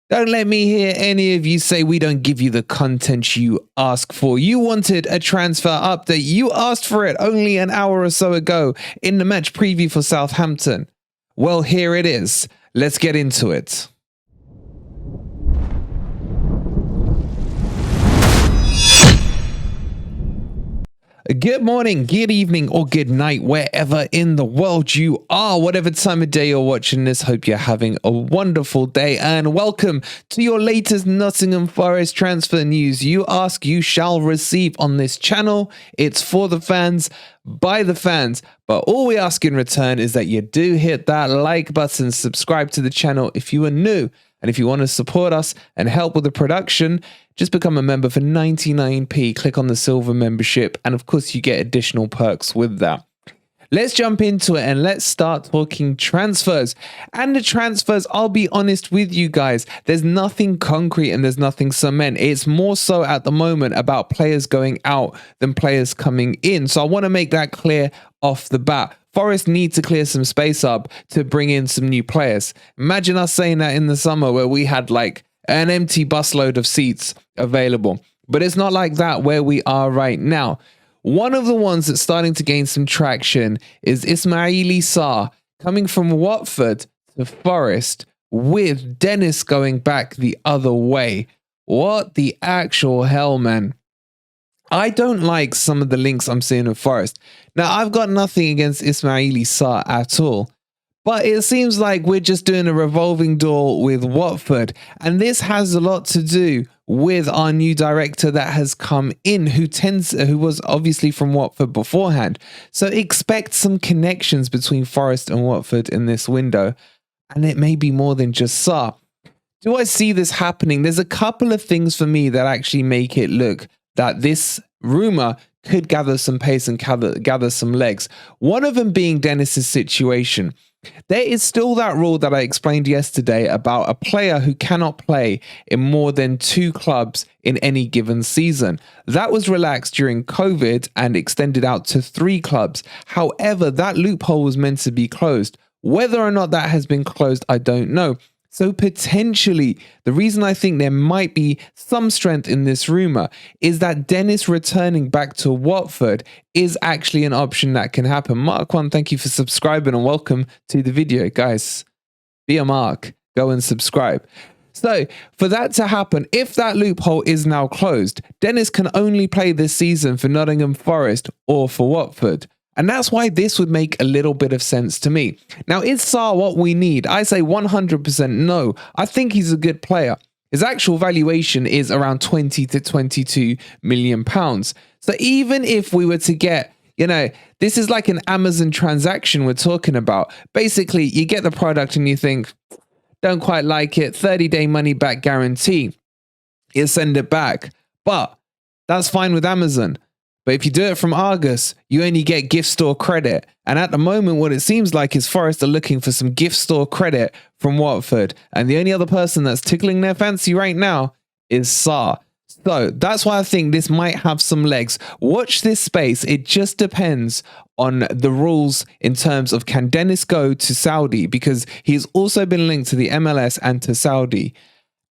Don't let me hear any of you say we don't give you the content you ask for. You wanted a transfer update. You asked for it only an hour or so ago in the match preview for Southampton. Well, here it is. Let's get into it. Good morning, good evening, or good night, wherever in the world you are, whatever time of day you're watching this. Hope you're having a wonderful day, and welcome to your latest Nottingham Forest transfer news. You ask, you shall receive on this channel. It's for the fans, by the fans, but all we ask in return is that you do hit that like button, subscribe to the channel if you are new, and if you want to support us and help with the production, just become a member for 99p. Click on the silver membership, and of course you get additional perks with that. Let's jump into it and let's start talking transfers. And the transfers, I'll be honest with you guys, there's nothing concrete and there's nothing cement. It's more so at the moment about players going out than players coming in. So I want to make that clear off the bat. Forest need to clear some space up to bring in some new players. Imagine us saying that in the summer where we had like an empty busload of seats available. But it's not like that where we are right now. One of the ones that's starting to gain some traction is Sarr coming from Watford to Forest with Dennis going back the other way. What the actual hell, man? I don't like some of the links I'm seeing with Forest. Now, I've got nothing against Sarr at all, but it seems like we're just doing a revolving door with Watford. And this has a lot to do with our new director that has come in, who was obviously from Watford beforehand. So expect some connections between Forest and Watford in this window. And it may be more than just Sarr. Do I see this happening? There's a couple of things for me that actually make it look that this rumor could gather some pace and gather some legs. One of them being Dennis's situation. There is still that rule that I explained yesterday about a player who cannot play in more than 2 clubs in any given season. That was relaxed during COVID and extended out to 3 clubs. However, that loophole was meant to be closed. Whether or not that has been closed, I don't know. So potentially, the reason I think there might be some strength in this rumor is that Dennis returning back to Watford is actually an option that can happen. Mark1, thank you for subscribing and welcome to the video. Guys, be a mark, go and subscribe. So for that to happen, if that loophole is now closed, Dennis can only play this season for Nottingham Forest or for Watford. And that's why this would make a little bit of sense to me. Now, is Sarr what we need? I say 100% no. I think he's a good player. His actual valuation is around 20 to 22 million pounds. So even if we were to get, this is like an Amazon transaction we're talking about. Basically, you get the product and you think, don't quite like it, 30-day money back guarantee. You send it back. But that's fine with Amazon. But if you do it from Argus, you only get gift store credit. And at the moment, what it seems like is Forest are looking for some gift store credit from Watford. And the only other person that's tickling their fancy right now is Sarr. So that's why I think this might have some legs. Watch this space. It just depends on the rules in terms of can Dennis go to Saudi, because he's also been linked to the MLS and to Saudi.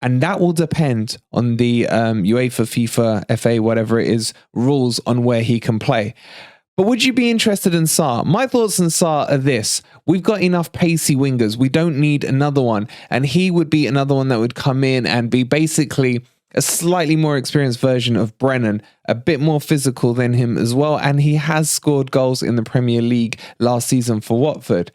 And that will depend on the UEFA, FIFA, FA, whatever it is, rules on where he can play. But would you be interested in Sarr? My thoughts on Sarr are this. We've got enough pacey wingers. We don't need another one. And he would be another one that would come in and be basically a slightly more experienced version of Brennan, a bit more physical than him as well. And he has scored goals in the Premier League last season for Watford.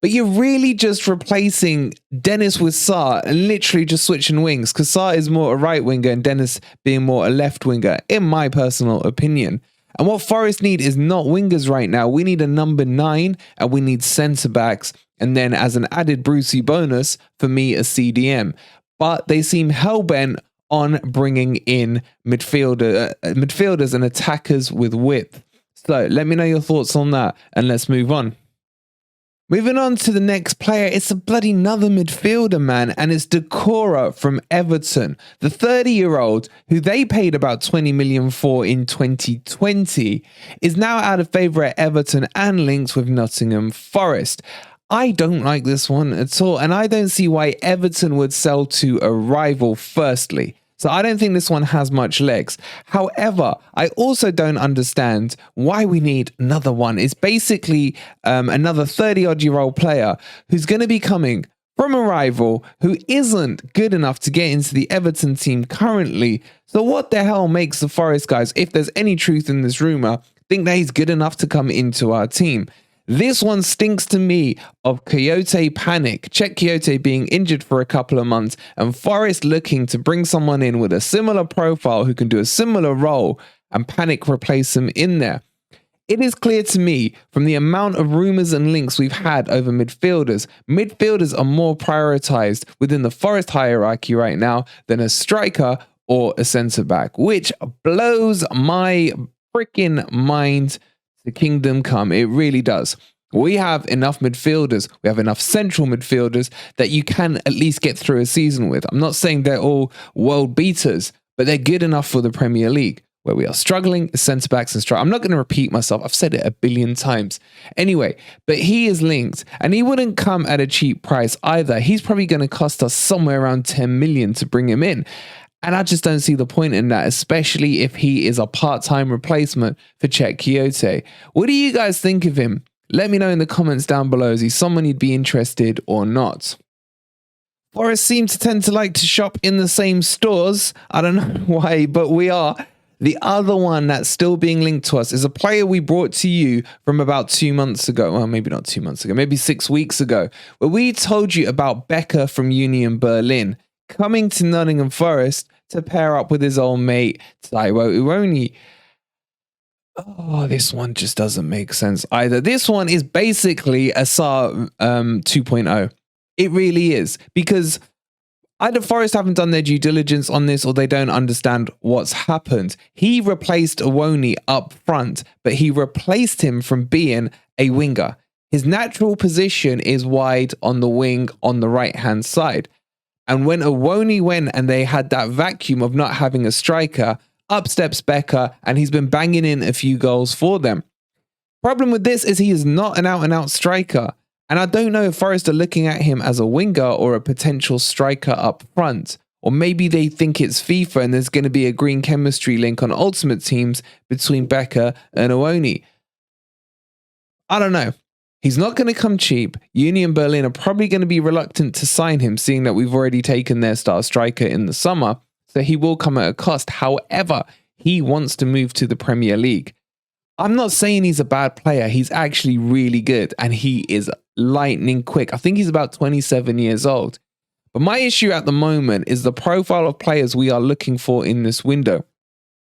But you're really just replacing Dennis with Sarr and literally just switching wings, because Sarr is more a right winger and Dennis being more a left winger, in my personal opinion. And what Forest need is not wingers right now. We need a number 9 and we need centre backs. And then as an added Brucey bonus, for me, a CDM. But they seem hell-bent on bringing in midfielders and attackers with width. So let me know your thoughts on that and let's move on. Moving on to the next player, it's a bloody another midfielder, man, and it's Decora from Everton. The 30-year-old, who they paid about 20 million for in 2020, is now out of favour at Everton and linked with Nottingham Forest. I don't like this one at all, and I don't see why Everton would sell to a rival firstly. So I don't think this one has much legs. However, I also don't understand why we need another one. It's basically another 30-odd-year-old player who's going to be coming from a rival who isn't good enough to get into the Everton team currently. So what the hell makes the Forest guys, if there's any truth in this rumour, think that he's good enough to come into our team? This one stinks to me of Coyote panic. Check Coyote being injured for a couple of months and Forest looking to bring someone in with a similar profile who can do a similar role and panic replace him in there. It is clear to me from the amount of rumours and links we've had over midfielders. Midfielders are more prioritised within the Forest hierarchy right now than a striker or a centre-back, which blows my freaking mind to kingdom come. It really does. We have enough midfielders. We have enough central midfielders that you can at least get through a season with. I'm not saying they're all world beaters, but they're good enough for the Premier League. Where we are struggling is centre-backs and strikers. I'm not going to repeat myself. I've said it a billion times. Anyway, but he is linked and he wouldn't come at a cheap price either. He's probably going to cost us somewhere around 10 million to bring him in. And I just don't see the point in that, especially if he is a part-time replacement for Czech Kyoto. What do you guys think of him? Let me know in the comments down below. Is he someone you'd be interested or not? Forest seem to tend to like to shop in the same stores. I don't know why, but we are. The other one that's still being linked to us is a player we brought to you from about 2 months ago. Well, maybe not 2 months ago, maybe 6 weeks ago, where we told you about Becker from Union Berlin coming to Nottingham Forest to pair up with his old mate, Taiwo Uoni. Oh, this one just doesn't make sense either. This one is basically a Sarr 2.0. It really is, because either Forest haven't done their due diligence on this or they don't understand what's happened. He replaced Uoni up front, but he replaced him from being a winger. His natural position is wide on the wing on the right-hand side. And when Uoni went and they had that vacuum of not having a striker, up steps Becker and he's been banging in a few goals for them. Problem with this is he is not an out-and-out striker. And I don't know if Forest are looking at him as a winger or a potential striker up front. Or maybe they think it's FIFA and there's going to be a green chemistry link on Ultimate Teams between Becker and Uoni. I don't know. He's not going to come cheap. Union Berlin are probably going to be reluctant to sign him, seeing that we've already taken their star striker in the summer. So he will come at a cost. However, he wants to move to the Premier League. I'm not saying he's a bad player. He's actually really good and he is lightning quick. I think he's about 27 years old. But my issue at the moment is the profile of players we are looking for in this window.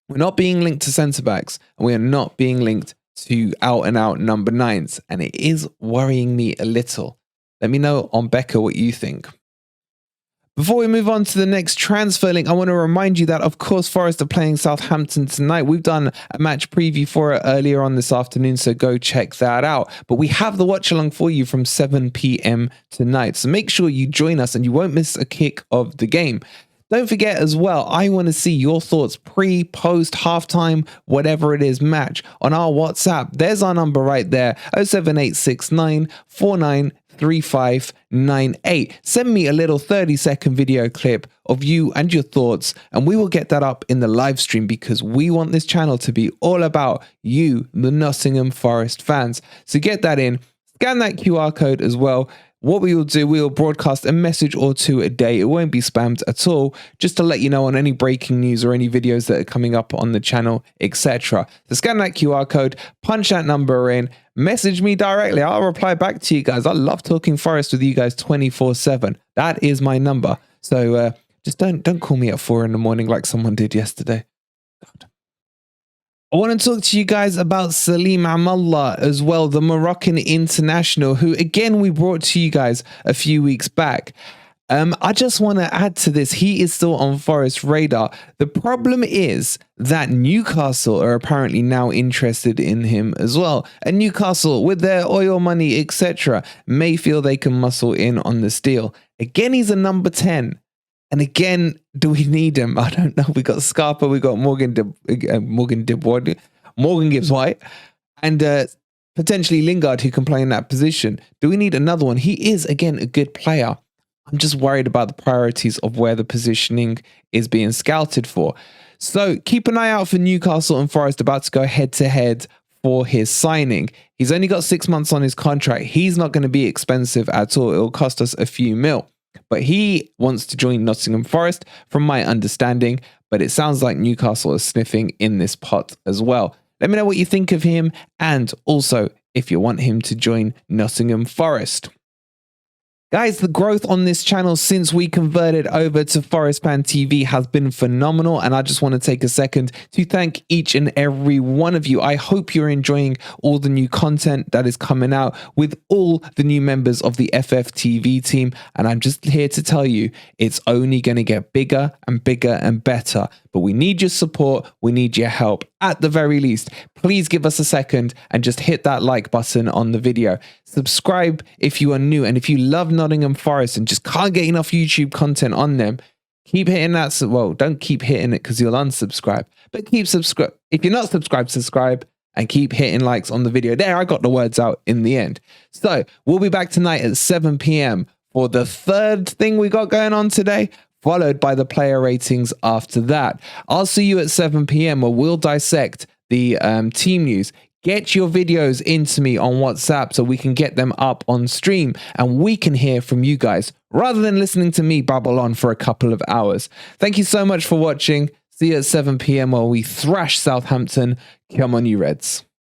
We're not being linked to centre-backs and we are not being linked to out-and-out number 9s. And it is worrying me a little. Let me know on Becker what you think. Before we move on to the next transfer link, I want to remind you that, of course, Forest are playing Southampton tonight. We've done a match preview for it earlier on this afternoon, so go check that out. But we have the watch-along for you from 7 p.m. tonight, so make sure you join us and you won't miss a kick of the game. Don't forget as well, I want to see your thoughts pre, post, halftime, whatever it is match on our WhatsApp. There's our number right there, 07869 493598. Send me a little 30-second video clip of you and your thoughts, and we will get that up in the live stream because we want this channel to be all about you, the Nottingham Forest fans. So get that in, scan that QR code as well. What we will do, we will broadcast a message or two a day. It won't be spammed at all, just to let you know on any breaking news or any videos that are coming up on the channel, etc. So scan that QR code, punch that number in, message me directly. I'll reply back to you guys. I love talking Forest with you guys 24/7. That is my number. So just don't call me at 4 in the morning like someone did yesterday. God. I want to talk to you guys about Salim Amallah as well, the Moroccan international, who again we brought to you guys a few weeks back. I just want to add to this, he is still on Forest radar. The problem is that Newcastle are apparently now interested in him as well. And Newcastle, with their oil money, etc., may feel they can muscle in on this deal. Again, he's a number 10. And again, do we need him? I don't know. We got Scarpa, we got Morgan Gibbs White, and potentially Lingard, who can play in that position. Do we need another one? He is, again, a good player. I'm just worried about the priorities of where the positioning is being scouted for. So keep an eye out for Newcastle and Forest about to go head-to-head for his signing. He's only got 6 months on his contract. He's not going to be expensive at all. It'll cost us a few mil. But he wants to join Nottingham Forest, from my understanding. But it sounds like Newcastle is sniffing in this pot as well. Let me know what you think of him, and also if you want him to join Nottingham Forest. Guys, the growth on this channel since we converted over to Forest Fan TV has been phenomenal, and I just want to take a second to thank each and every one of you. I hope you're enjoying all the new content that is coming out with all the new members of the FFTV team, and I'm just here to tell you it's only going to get bigger and bigger and better. But we need your support, we need your help. At the very least, please give us a second and just hit that like button on the video. Subscribe if you are new, and if you love Nottingham Forest and just can't get enough YouTube content on them, keep hitting that. Well, don't keep hitting it because you'll unsubscribe, but keep subscribe. If you're not subscribed, subscribe and keep hitting likes on the video. There, I got the words out in the end. So we'll be back tonight at 7 p.m. for the third thing we got going on today, followed by the player ratings after that. I'll see you at 7 p.m. where we'll dissect the team news. Get your videos into me on WhatsApp so we can get them up on stream and we can hear from you guys rather than listening to me babble on for a couple of hours. Thank you so much for watching. See you at 7 p.m. while we thrash Southampton. Come on, you Reds.